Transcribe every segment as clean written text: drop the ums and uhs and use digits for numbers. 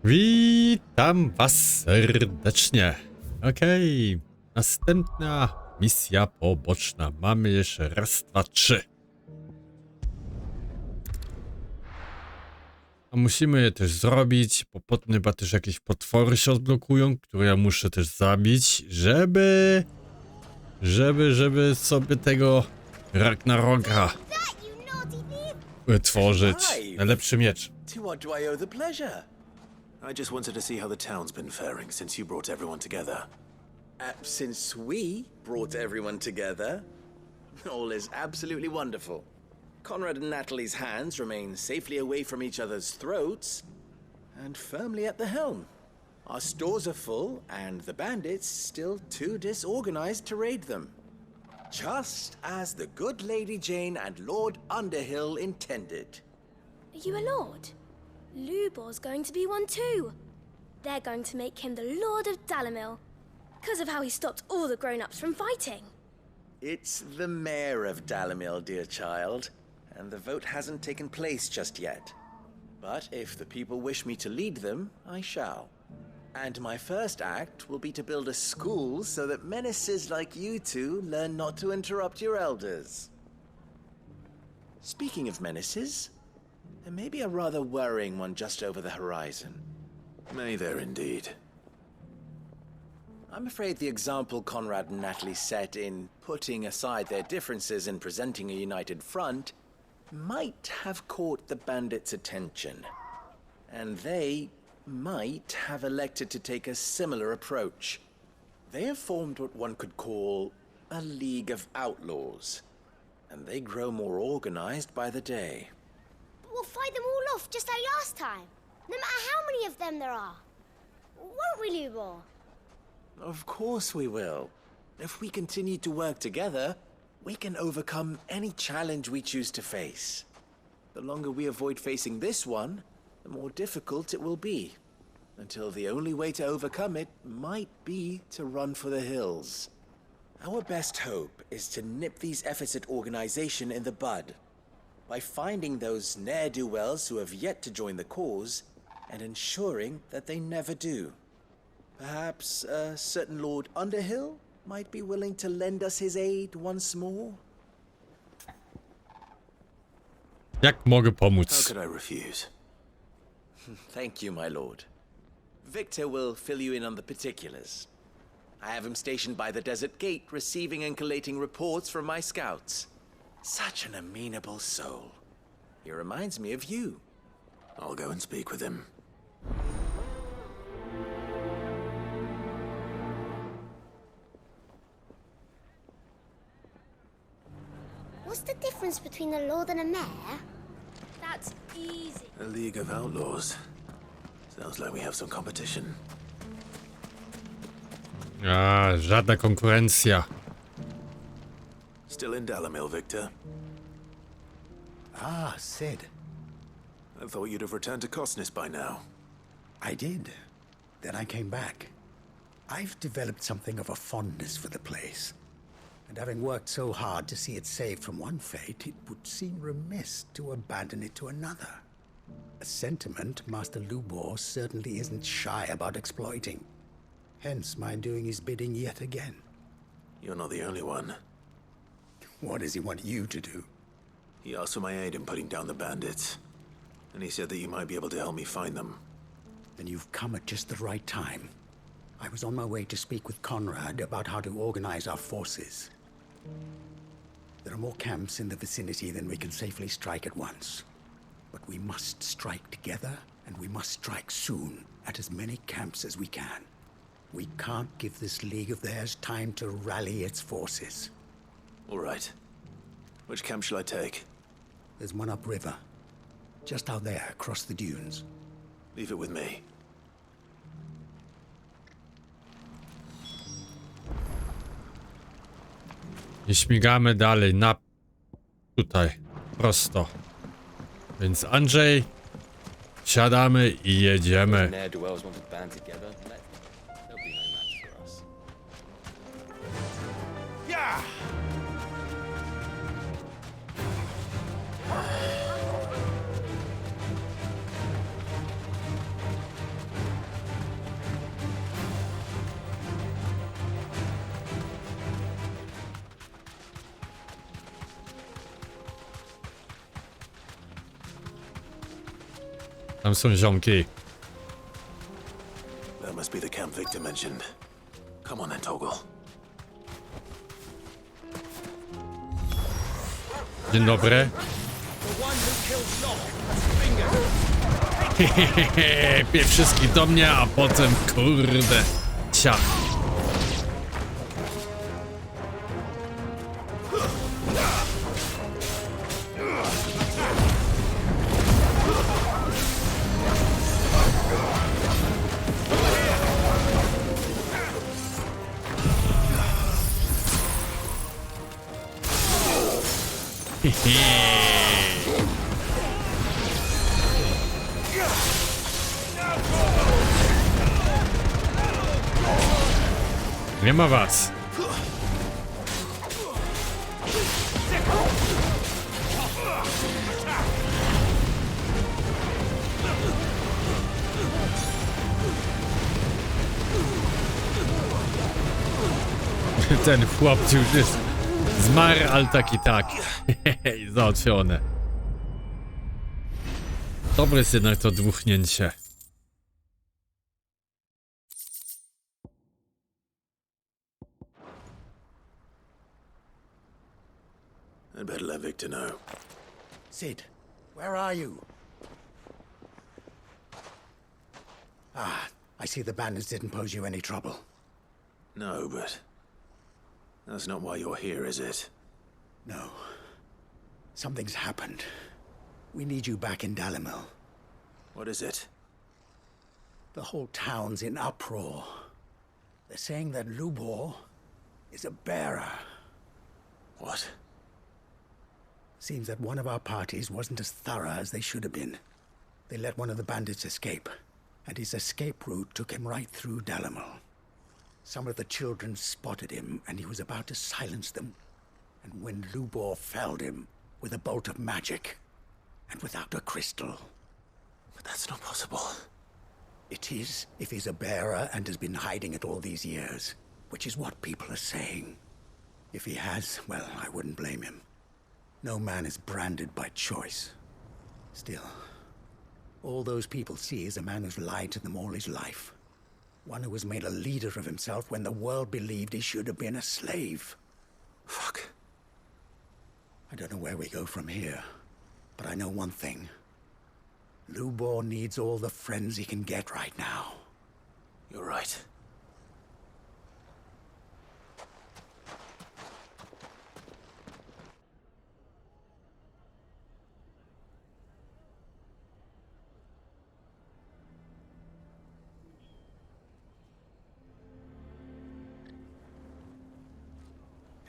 Witam was serdecznie. Okej, następna misja poboczna. Mamy jeszcze raz, dwa, trzy. A musimy je też zrobić, bo potem chyba też jakieś potwory się odblokują, które ja muszę też zabić, żeby sobie tego Ragnaroka wytworzyć. Najlepszy miecz. To what do I owe the pleasure? I just wanted to see how the town's been faring since you brought everyone together. Since we brought everyone together? All is absolutely wonderful. Conrad and Natalie's hands remain safely away from each other's throats and firmly at the helm. Our stores are full and the bandits still too disorganized to raid them. Just as the good Lady Jane and Lord Underhill intended. Are you a lord? Lubor's going to be one too. They're going to make him the Lord of Dalamil, because of how he stopped all the grown-ups from fighting. It's the mayor of Dalamil, dear child, and the vote hasn't taken place just yet. But if the people wish me to lead them, I shall. And my first act will be to build a school so that menaces like you two learn not to interrupt your elders. Speaking of menaces, there may be a rather worrying one just over the horizon. May there indeed. I'm afraid the example Conrad and Natalie set in putting aside their differences and presenting a united front might have caught the bandits' attention. And they might have elected to take a similar approach. They have formed what one could call a League of Outlaws, and they grow more organized by the day. But we'll fight them all off just like last time, no matter how many of them there are. Won't we, Lubor? Of course we will. If we continue to work together, we can overcome any challenge we choose to face. The longer we avoid facing this one, the more difficult it will be. Until the only way to overcome it might be to run for the hills. Our best hope is to nip these efforts at organization in the bud, by finding those ne'er-do-wells who have yet to join the cause, and ensuring that they never do. Perhaps a certain Lord Underhill might be willing to lend us his aid once more? Jak mogę How pomóc? could I refuse? Thank you, my lord. Victor will fill you in on the particulars. I have him stationed by the desert gate, receiving and collating reports from my scouts. Such an amenable soul. He reminds me of you. I'll go and speak with him. What's the difference between a lord and a mayor? That's easy. A League of Outlaws. Sounds like we have some competition. Żadna konkurencja. Still in Dalamil, Victor? Ah, Sid. I thought you'd have returned to Cosnus by now. I did. Then I came back. I've developed something of a fondness for the place. And having worked so hard to see it saved from one fate, it would seem remiss to abandon it to another. A sentiment Master Lubor certainly isn't shy about exploiting. Hence my doing his bidding yet again. You're not the only one. What does he want you to do? He asked for my aid in putting down the bandits. And he said that you might be able to help me find them. Then you've come at just the right time. I was on my way to speak with Conrad about how to organize our forces. There are more camps in the vicinity than we can safely strike at once. But we must strike together, and we must strike soon at as many camps as we can. We can't give this league of theirs time to rally its forces. All right. Which camp shall I take? There's one upriver, just out there across the dunes. Leave it with me. I śmigamy dalej na... tutaj. Prosto. Więc Andrzej, siadamy i jedziemy. Ne'er-do-wells want to band together. They'll be no match for us. Yeah! Tam są ziomki. That must be the camp Victor mentioned. Come on then, Toggle. Dzień dobry. Pierw wszystkich do mnie, a potem kurde. Cia. Nie ma was. Ten chłop już jest zmarł, ale tak i tak. Załatwione. Dobre jest jednak to dmuchnięcie. I'd better let Victor know. Sid, where are you? Ah, I see the bandits didn't pose you any trouble. No, but that's not why you're here, is it? No. Something's happened. We need you back in Dalimil. What is it? The whole town's in uproar. They're saying that Lubor is a bearer. What? Seems that one of our parties wasn't as thorough as they should have been. They let one of the bandits escape, and his escape route took him right through Dalimil. Some of the children spotted him, and he was about to silence them. And when Lubor felled him with a bolt of magic, and without a crystal. But that's not possible. It is, if he's a bearer and has been hiding it all these years, which is what people are saying. If he has, well, I wouldn't blame him. No man is branded by choice. Still, all those people see is a man who's lied to them all his life. One who was made a leader of himself when the world believed he should have been a slave. Fuck. I don't know where we go from here, but I know one thing. Lubor needs all the friends he can get right now. You're right.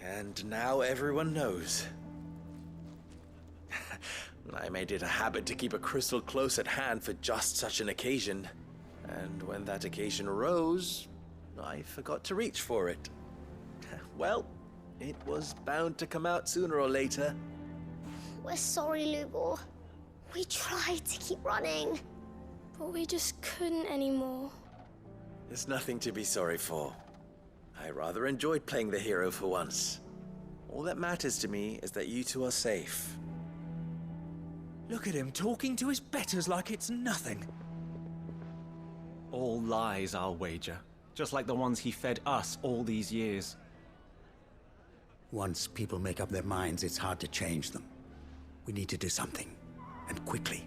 And now everyone knows. I made it a habit to keep a crystal close at hand for just such an occasion. And when that occasion arose, I forgot to reach for it. Well, it was bound to come out sooner or later. We're sorry, Lubor. We tried to keep running. But we just couldn't anymore. There's nothing to be sorry for. I rather enjoyed playing the hero for once. All that matters to me is that you two are safe. Look at him talking to his betters like it's nothing. All lies, I'll wager. Just like the ones he fed us all these years. Once people make up their minds, it's hard to change them. We need to do something, and quickly.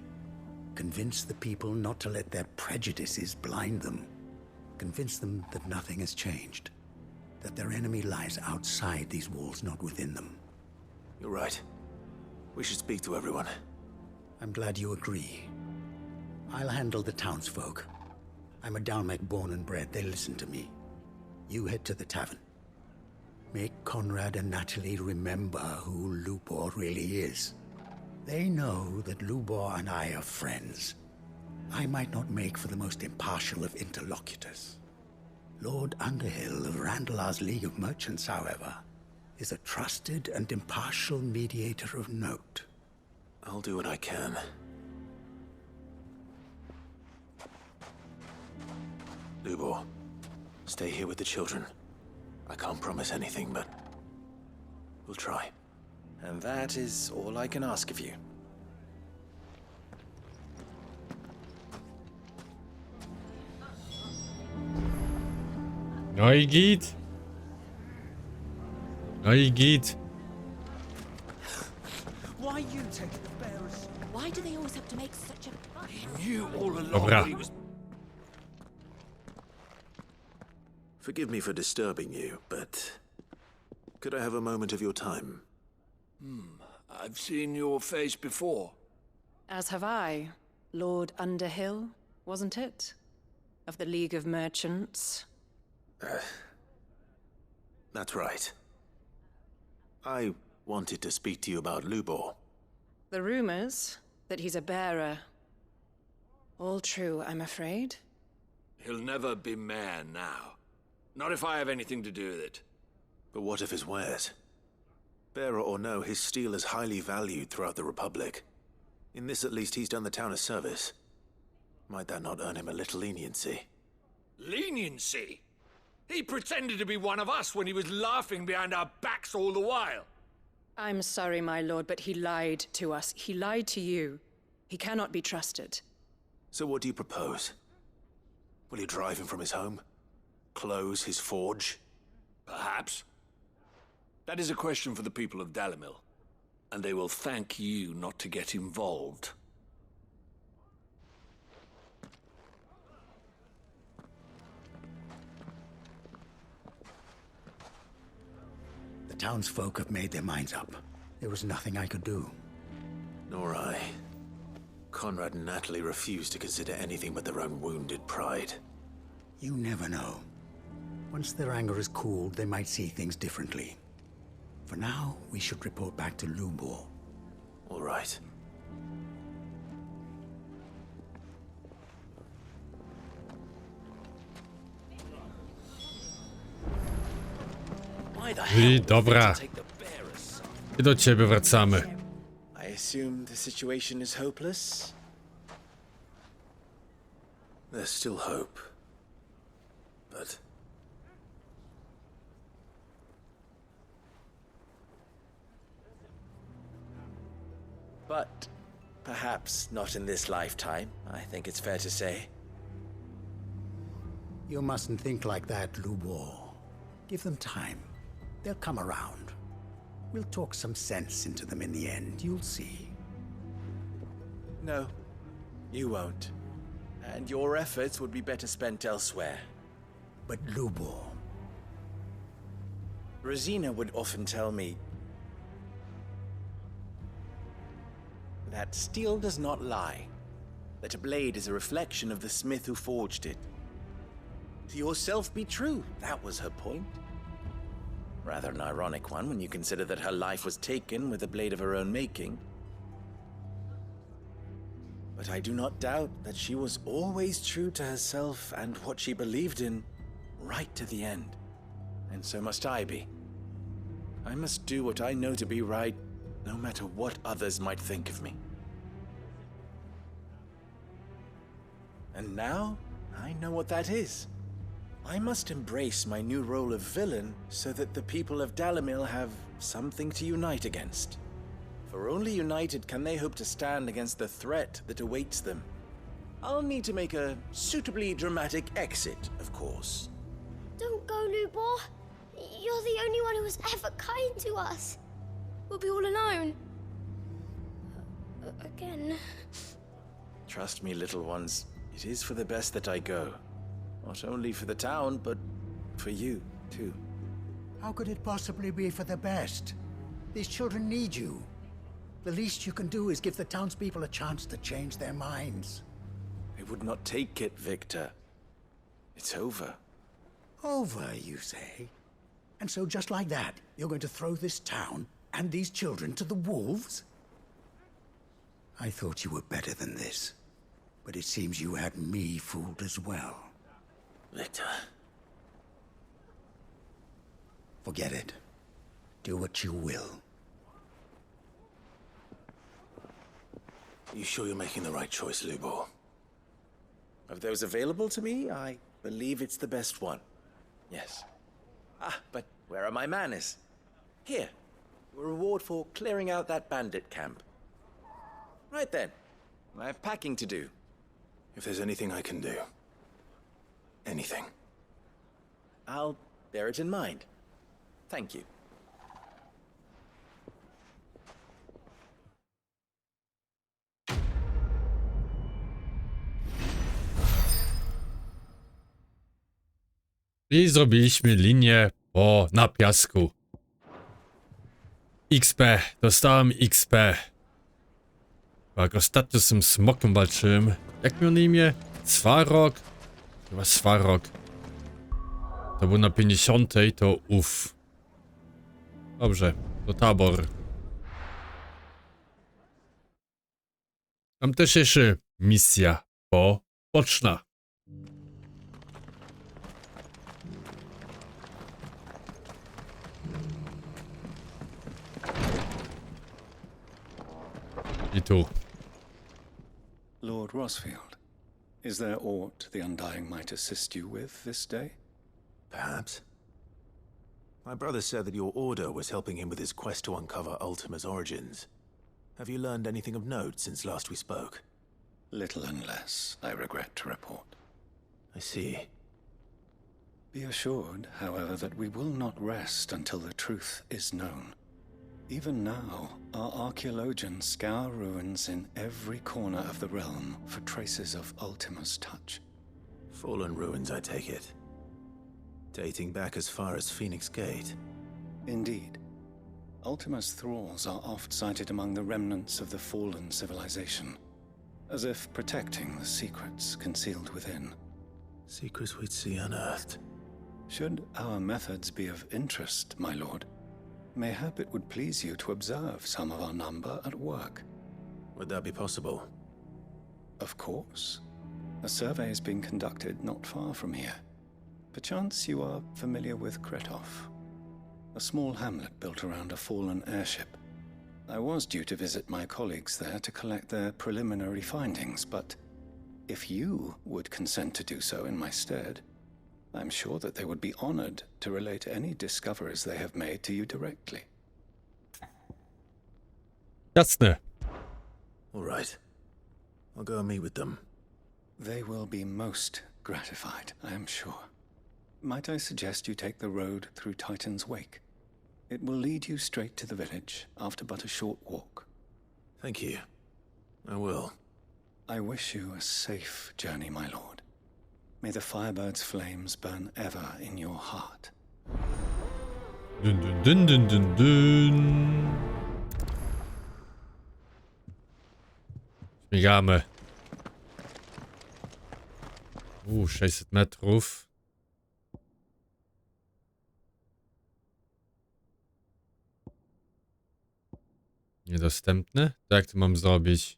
Convince the people not to let their prejudices blind them. Convince them that nothing has changed. That their enemy lies outside these walls, not within them. You're right. We should speak to everyone. I'm glad you agree. I'll handle the townsfolk. I'm a Dalmec born and bred. They listen to me. You head to the tavern. Make Conrad and Natalie remember who Lubor really is. They know that Lubor and I are friends. I might not make for the most impartial of interlocutors. Lord Underhill of Randalar's League of Merchants, however, is a trusted and impartial mediator of note. I'll do what I can. Lubor, stay here with the children. I can't promise anything, but we'll try. And that is all I can ask of you. No i git. No i git. Why you take the bearers? Why do they always have to make such a fuss? He knew all along Dobra. what he was. Forgive me for disturbing you, but could I have a moment of your time? I've seen your face before. As have I. Lord Underhill, wasn't it? Of the League of Merchants. That's right. I wanted to speak to you about Lubor. The rumors that he's a bearer. All true, I'm afraid. He'll never be mayor now. Not if I have anything to do with it. But what of his wares? Bearer or no, his steel is highly valued throughout the Republic. In this at least he's done the town a service. Might that not earn him a little leniency? Leniency? He pretended to be one of us when he was laughing behind our backs all the while. I'm sorry, my lord, but he lied to us. He lied to you. He cannot be trusted. So what do you propose? Will you drive him from his home? Close his forge? Perhaps. That is a question for the people of Dalimil. And they will thank you not to get involved. The townsfolk have made their minds up. There was nothing I could do. Nor I. Conrad and Natalie refused to consider anything but their own wounded pride. You never know. Once their anger is cooled, they might see things differently. For now, we should report back to Lubor. All right. Why the I hell would dobra. they take the bearer's side? I do ciebie wracamy. I assume the situation is hopeless? There's still hope. But... But perhaps not in this lifetime, I think it's fair to say. You mustn't think like that, Lubor. Give them time. They'll come around. We'll talk some sense into them in the end, you'll see. No, you won't. And your efforts would be better spent elsewhere. But Lubor, Rosina would often tell me that steel does not lie, that a blade is a reflection of the smith who forged it. To yourself be true, that was her point. Rather an ironic one when you consider that her life was taken with a blade of her own making. But I do not doubt that she was always true to herself and what she believed in, right to the end. And so must I be. I must do what I know to be right, no matter what others might think of me. And now, I know what that is. I must embrace my new role of villain so that the people of Dalimil have something to unite against. For only united can they hope to stand against the threat that awaits them. I'll need to make a suitably dramatic exit, of course. Don't go, Lubor. You're the only one who was ever kind to us. We'll be all alone. Again. Trust me, little ones, it is for the best that I go. Not only for the town, but for you, too. how could it possibly be for the best? These children need you. The least you can do is give the townspeople a chance to change their minds. I would not take it, Victor. It's over. Over, you say? And so just like that, you're going to throw this town and these children to the wolves? I thought you were better than this. But it seems you had me fooled as well. Victor. Forget it. Do what you will. You sure you're making the right choice, Lubor? Of those available to me, I believe it's the best one. Yes. Ah, but where are my manners? Here. A reward for clearing out that bandit camp. Right then. I have packing to do. If there's anything I can do. Anything. I'll bear it in mind. Thank you. I zrobiliśmy linię na piasku. XP. Dostałem XP. Jak ostatnio z tym smokiem walczyłem. Jak miał na imię? Svarog? Chyba Svarog. To był na 50, to uff. Dobrze, to tabor. Tam też jeszcze misja poboczna. I tu. Lord Rosfield, is there aught the Undying might assist you with this day? Perhaps. My brother said that your order was helping him with his quest to uncover Ultima's origins. Have you learned anything of note since last we spoke? Little and less, I regret to report. I see. Be assured, however, that we will not rest until the truth is known. Even now, our archaeologians scour ruins in every corner of the realm for traces of Ultima's touch. Fallen ruins, I take it. Dating back as far as Phoenix Gate. Indeed. Ultima's thralls are oft sighted among the remnants of the fallen civilization, as if protecting the secrets concealed within. Secrets we'd see unearthed. Should our methods be of interest, my lord, mayhap it would please you to observe some of our number at work. Would that be possible? Of course. A survey is being conducted not far from here. Perchance you are familiar with Kretov, a small hamlet built around a fallen airship. I was due to visit my colleagues there to collect their preliminary findings, but if you would consent to do so in my stead, I'm sure that they would be honored to relate any discoveries they have made to you directly. Jasne. All right. I'll go and meet with them. They will be most gratified, I am sure. Might I suggest you take the road through Titan's Wake? It will lead you straight to the village after but a short walk. Thank you. I will. I wish you a safe journey, my lord. May the Firebird's flames burn ever in your heart. Dun dun dun dun dun dun. Śmigamy. 600 metrów. Niedostępne? To jak to mam zrobić?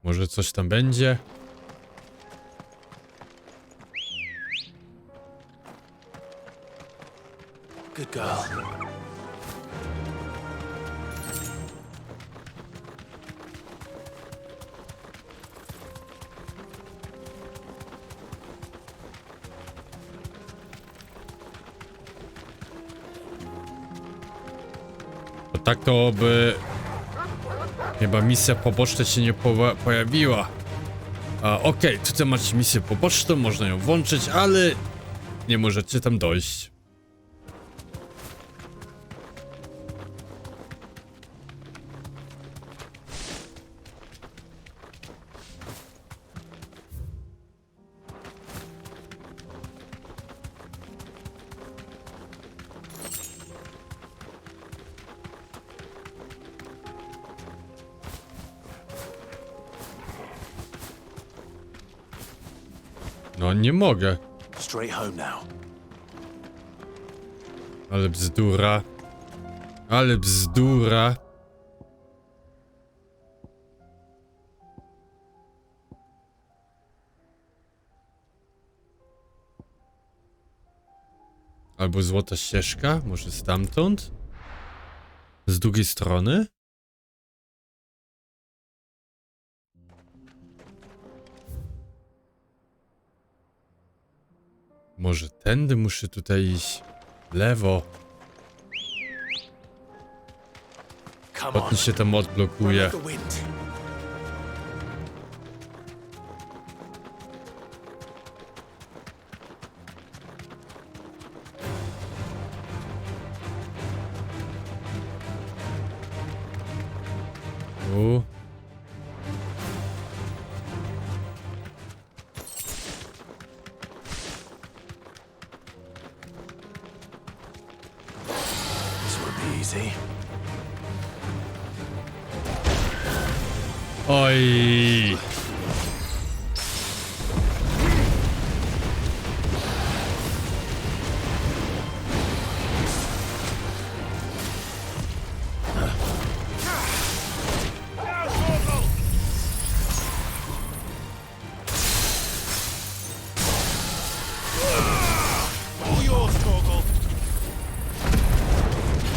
Może coś tam będzie? Good girl. Bo tak to by chyba misja poboczna się nie pojawiła. Okej, tutaj macie misję poboczną, można ją włączyć, ale nie możecie tam dojść. No nie mogę. Straight home now. Ale bzdura. Ale bzdura. Albo złota ścieżka? Może stamtąd? Z drugiej strony? Może tędy muszę tutaj iść. W lewo. Potem się tam odblokuje. The wind. This will be easy. Oj.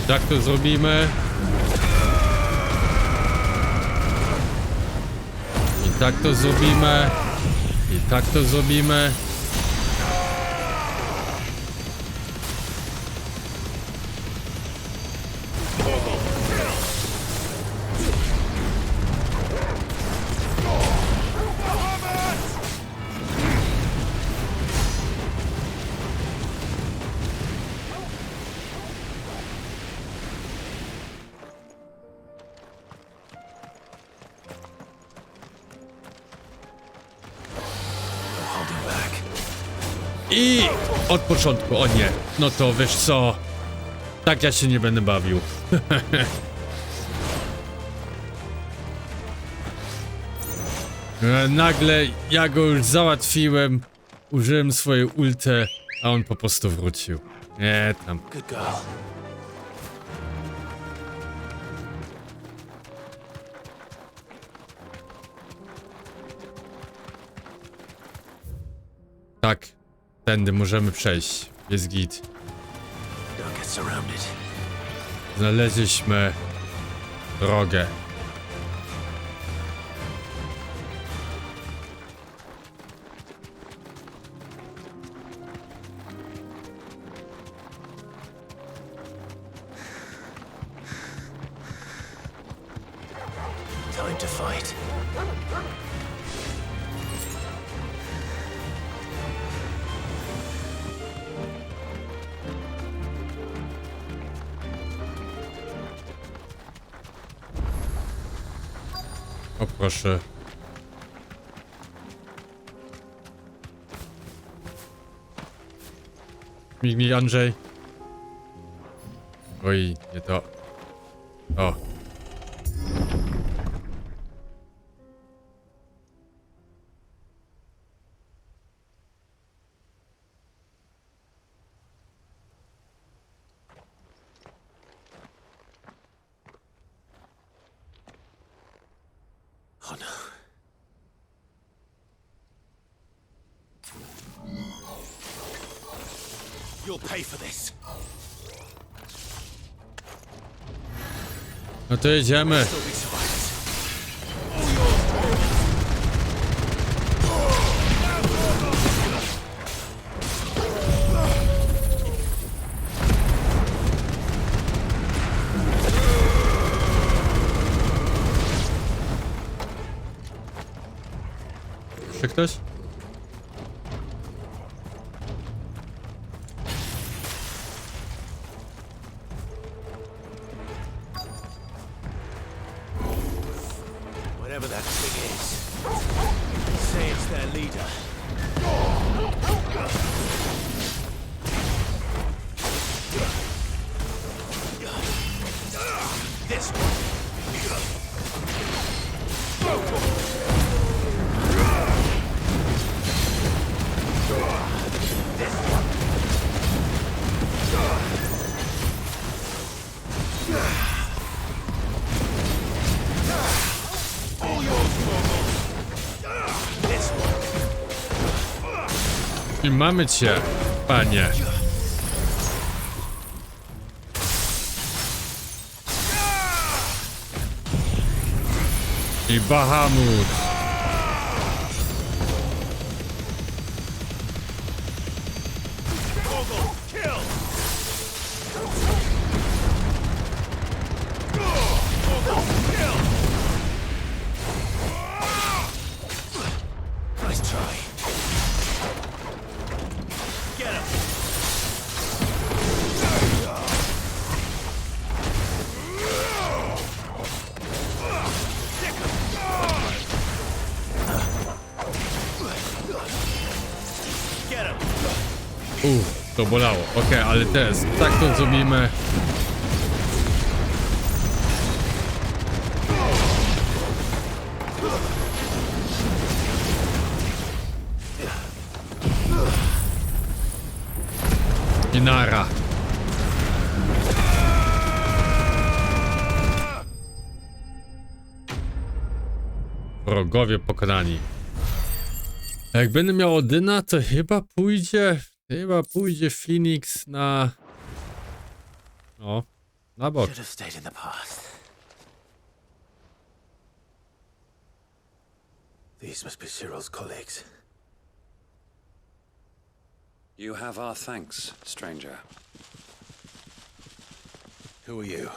Jak to zrobimy? I tak to zrobimy. I tak to zrobimy. I od początku, o nie, no to wiesz co, tak ja się nie będę bawił. Nagle ja go już załatwiłem, użyłem swojej ulty, a on po prostu wrócił. Nie tam. Good girl. Tak, tędy możemy przejść, jest git. Don't get surrounded. Znaleźliśmy drogę. Time to fight. O proszę. Mignij, Andrzej. Oj, nie to. O. Oh no. You'll pay for this. No to jedziemy. Still be survivors. Czy ktoś? Whatever that thing is, say it's their leader. This one. I mamy cię, panie. I Bahamut. Nice try. Get him! Get him! To bolało. Okej, ale teraz tak to zrobimy. I nara. Wrogowie pokonani. A jak będę miał Odyna, to chyba pójdzie Phoenix na... O, na bok. Should have stayed in the past. These must be Cyril's colleagues. You have our thanks, stranger. Who are you?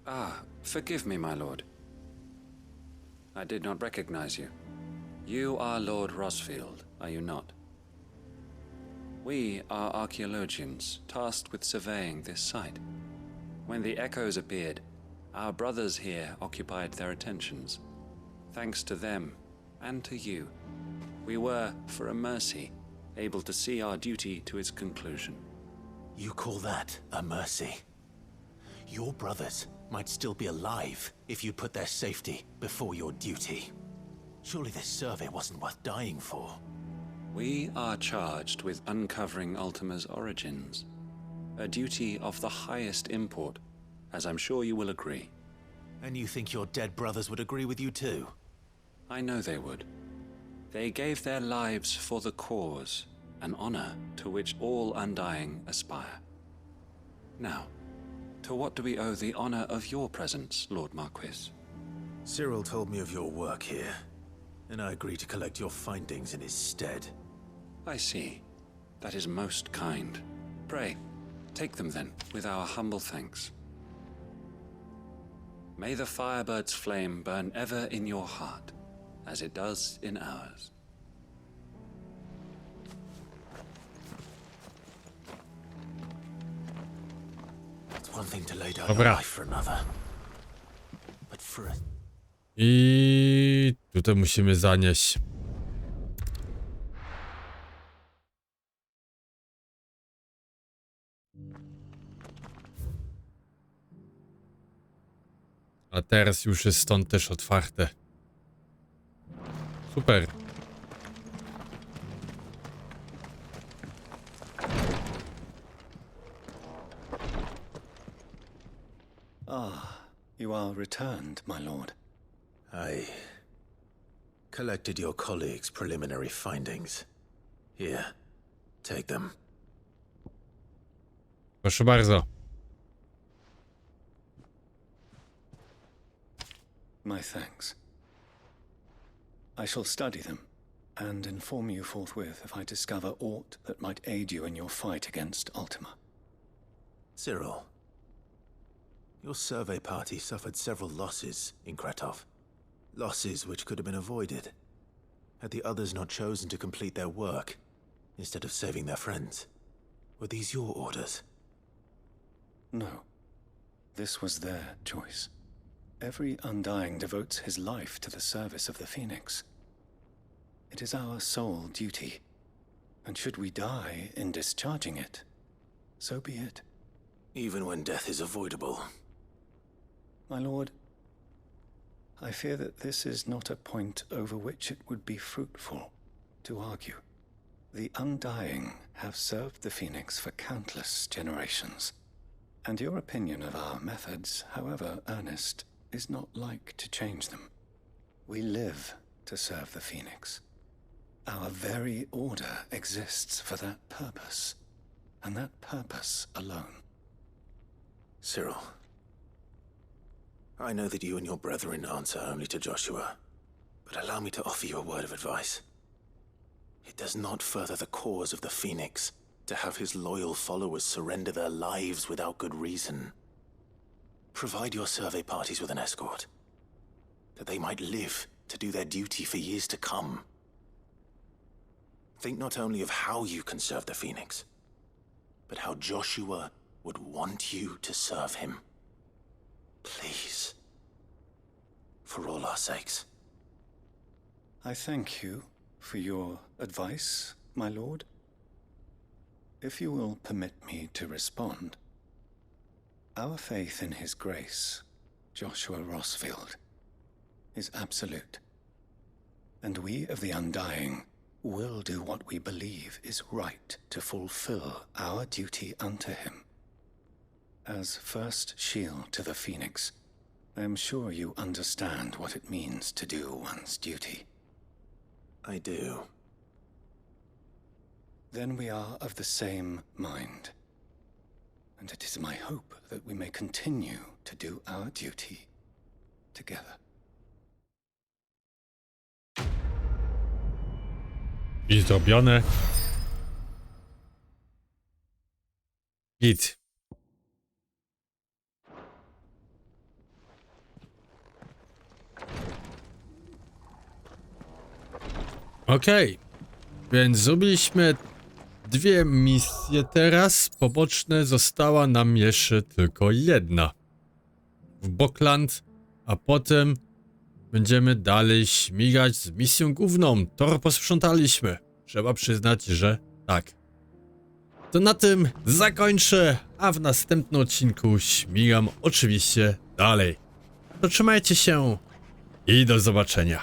Ah, forgive me, my lord. I did not recognize you. You are Lord Rosfield, are you not? We are archaeologians, tasked with surveying this site. When the echoes appeared, our brothers here occupied their attentions. Thanks to them, and to you, we were, for a mercy, able to see our duty to its conclusion. You call that a mercy? Your brothers might still be alive if you put their safety before your duty. Surely this survey wasn't worth dying for. We are charged with uncovering Ultima's origins, a duty of the highest import, as I'm sure you will agree. And you think your dead brothers would agree with you too? I know they would. They gave their lives for the cause, an honor to which all undying aspire. Now, to what do we owe the honor of your presence, Lord Marquis? Cyril told me of your work here, and I agreed to collect your findings in his stead. I see. That is most kind. Pray, take them then, with our humble thanks. May the Firebird's flame burn ever in your heart, as it does in ours. It's one thing to lay down Dobra. your life for another, but for a... I tutaj musimy zanieść. A teraz już jest stąd też otwarte. Super. Ah, you are returned, my lord. I collected your colleagues' preliminary findings. Here, take them. Proszę bardzo. My thanks. I shall study them, and inform you forthwith if I discover aught that might aid you in your fight against Ultima. Cyril, your survey party suffered several losses in Kretov. Losses which could have been avoided, had the others not chosen to complete their work, instead of saving their friends. Were these your orders? No. This was their choice. Every Undying devotes his life to the service of the Phoenix. It is our sole duty, and should we die in discharging it, so be it. Even when death is avoidable. My lord, I fear that this is not a point over which it would be fruitful to argue. The Undying have served the Phoenix for countless generations, and your opinion of our methods, however earnest, is not like to change them. We live to serve the Phoenix. Our very order exists for that purpose, and that purpose alone. Cyril, I know that you and your brethren answer only to Joshua, but allow me to offer you a word of advice. It does not further the cause of the Phoenix to have his loyal followers surrender their lives without good reason. Provide your survey parties with an escort. that they might live to do their duty for years to come. Think not only of how you can serve the Phoenix, but how Joshua would want you to serve him. Please. For all our sakes. I thank you for your advice, my lord. If you will permit me to respond, our faith in his grace, Joshua Rosfield, is absolute. And we of the Undying will do what we believe is right to fulfill our duty unto him. As first shield to the Phoenix, I am sure you understand what it means to do one's duty. I do. Then we are of the same mind. And it is my hope that we may continue to do our duty together. I zrobione. Git. Okej. Więc zrobiliśmy 2 misje teraz. Poboczne została nam jeszcze tylko 1. W Bokland, a potem będziemy dalej śmigać z misją główną. Tor posprzątaliśmy. Trzeba przyznać, że tak. To na tym zakończę, a w następnym odcinku śmigam oczywiście dalej. To trzymajcie się i do zobaczenia.